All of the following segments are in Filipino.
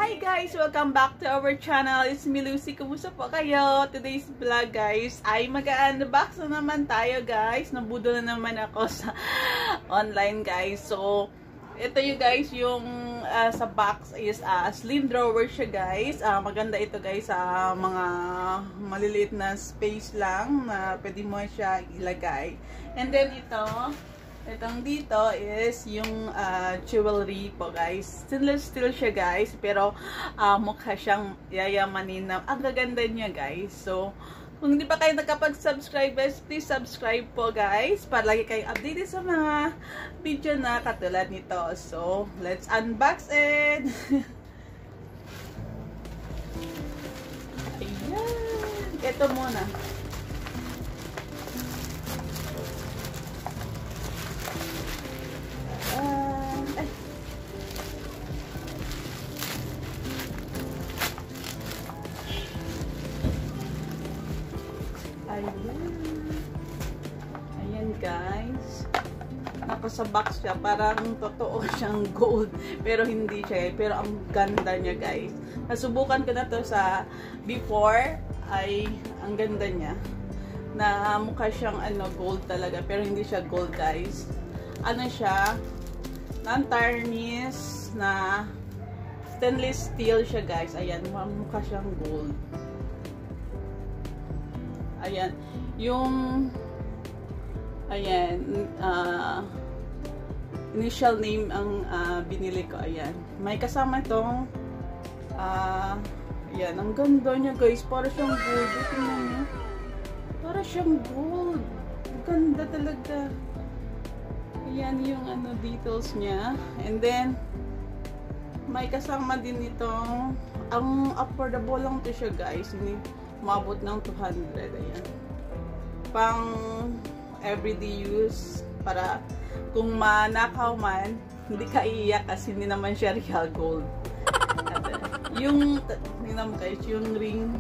Hi guys! Welcome back to our channel. It's me, Lucy. Kumusta po kayo? Today's vlog guys ay mag-unbox na naman tayo guys. Nabudol na naman ako sa online guys. So, ito yung guys, yung sa box is slim drawer siya guys. Maganda ito guys sa mga maliliit na space lang na pwede mo siya ilagay. And then itong dito is yung jewelry po guys. Stainless steel siya guys. Pero mukha siyang yayamanin na. Ang gaganda niya guys. So, kung hindi pa kayo nakapag-subscribe guys, please subscribe po guys. Para lagi kayong updated sa mga video na katulad nito. So, let's unbox it. Ayan. Ito muna. Ayan guys, nasa box siya, parang totoo siyang gold pero hindi siya, pero ang ganda niya guys. Nasubukan ko na to sa before, ay ang ganda niya na mukha siyang gold talaga pero hindi siya gold guys. Ano siya, non-tarnish na stainless steel siya guys. Ayan, mukha siyang gold. Ayan, initial name ang binili ko. Ayan, may kasama itong ayan, ang ganda niya guys, para siyang gold. Tingnan niyo, para siyang gold, ang ganda talaga. Ayan yung details niya. And then may kasama din itong, ang affordable lang to siya guys, umabot ng 200. Ayan, pang everyday use, para kung manakaw man, hindi ka iiyak kasi hindi naman siya real gold. Yung tingnan mo guys, yung ring,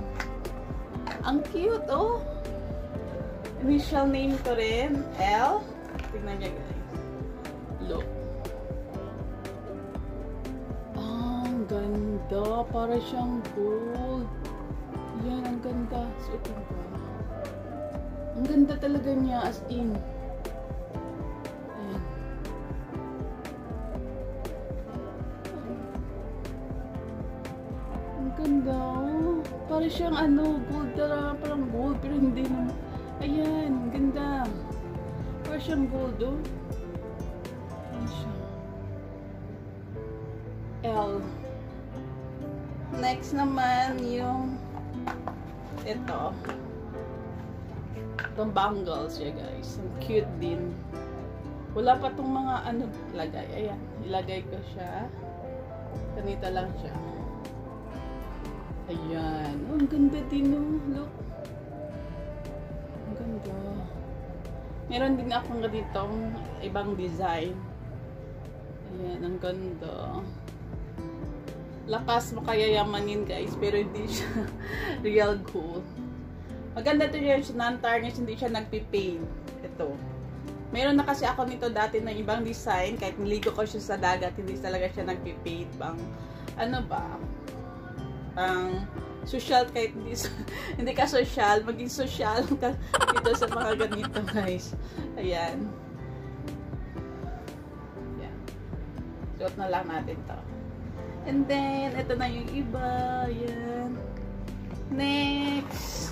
ang cute oh. Initial name ko rin, L. Tingnan niya guys, look, ang ganda, para siyang gold. Yan, ang ganda. Suotin ko. Ang ganda talaga niya, as in. Ayan. Ang ganda, oh. Para siyang gold talaga, parang gold, pero hindi naman. Ayan, ang ganda. Para siyang gold, oh. Ayan siya. L. Next naman, yung itong bangles siya guys. Ang cute din. Wala pa tong mga lagay. Ayan, ilagay ko siya. Ganito lang siya. Ayan. Oh, ang ganda din oh. Look. Ang ganda. Meron din akong ganitong ibang design. Ayan, ang ganda. Lakas makayayamanin guys, pero hindi siya real gold. Maganda to siya, non-tarnish, hindi siya nagpipaint. Ito. Meron na kasi ako nito dati ng ibang design, kahit niligo ko siya sa dagat, hindi talaga siya nagpipaint. Pang, pang social, kahit hindi ka social, maging social ka dito sa mga ganito guys. Ayan. Ayan. Suot na lang natin to. And then, ito na yung iba. Ayan. Next.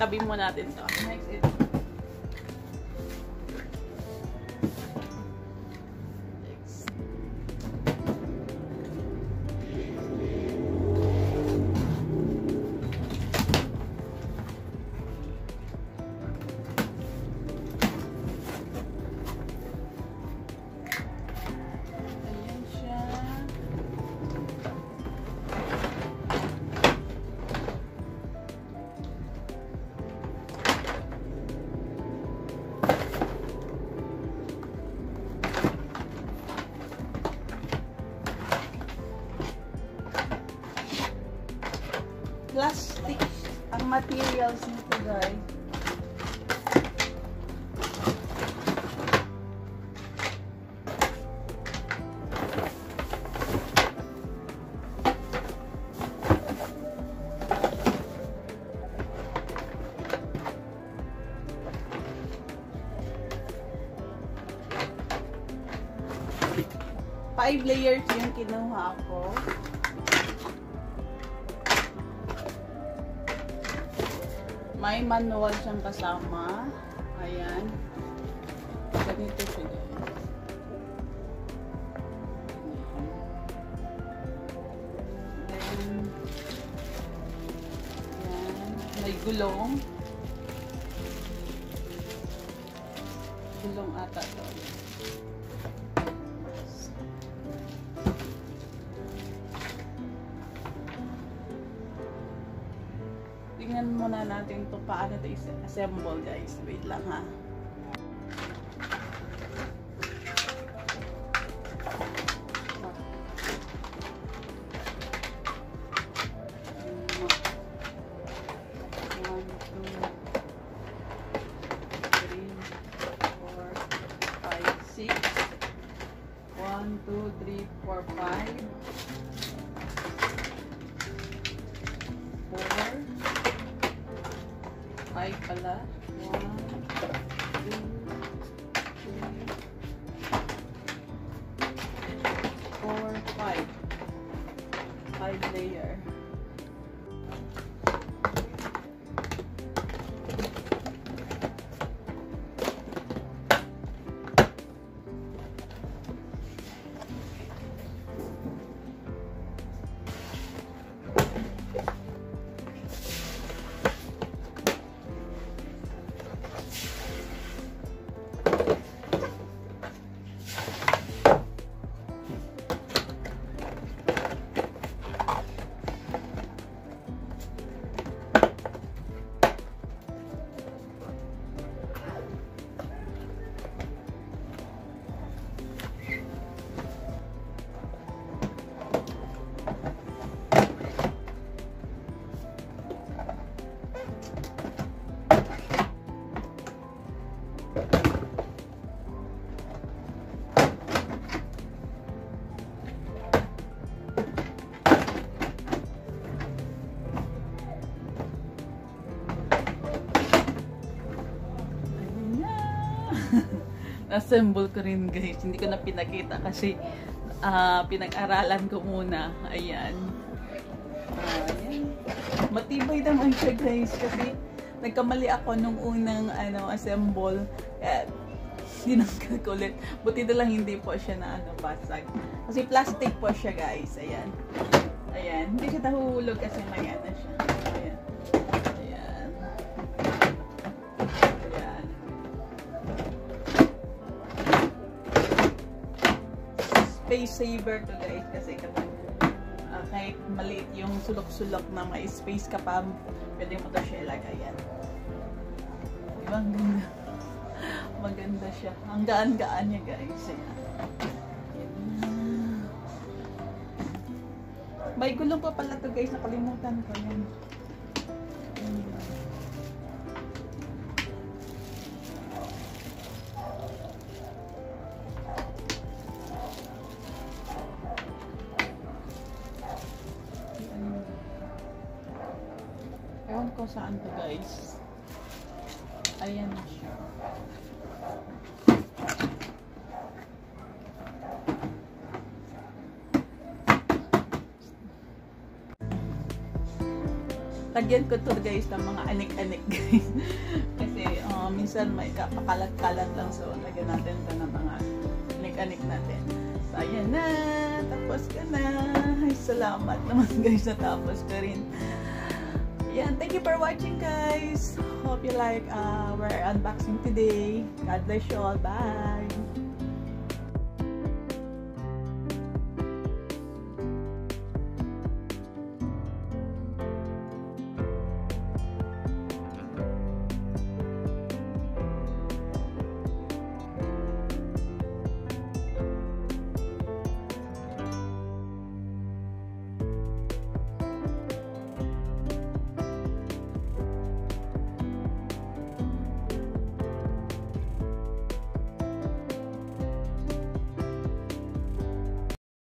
Tabi mo natin to. Next, ito. Next. Ayan siya. Plastic ang materials nito guys. 5 layers yung kinuha ko. May manual siyang kasama. Ayan. Ganito siya. Then, ayan. May gulong. Gulong ata to. Tingnan muna natin ito paano ito i-assemble, guys. Wait lang ha. One, two, three, four, five. 5 pala. 1, 2, 3, 4, 5. 5 layer. Assemble ko rin, guys. Hindi ko na pinakita kasi pinag-aralan ko muna. Ayan. Ayan. Matibay naman siya, guys, kasi nagkamali ako nung unang assemble. Kaya dinanggal ko ulit. Buti na lang hindi po siya na basag. Kasi plastic po siya, guys. Ayan. Ayan. Hindi siya nahulog kasi may siya. Ayan. Ayan. Ayan. Space saver to, guys, kasi kapag kahit maliit yung sulok-sulok na may space ka pa, pwede mo to siya ilagay. Yan. Diba? Ang ganda. Maganda siya. Ang gaan-gaan niya, guys. Ayan. May gulong pa pala to, guys. Nakalimutan ko yan. Ewan ko saan to, guys. Ayan na siya. Lagyan ko to, guys, ng mga anik-anik, guys. Kasi minsan may kapakalat-kalat lang. So, lagyan natin ito ng mga anik-anik natin. So, ayan na. Tapos ka na. Ay, salamat naman, guys. Natapos ka rin. Yeah, thank you for watching, guys. Hope you like our unboxing today. God bless you all. Bye.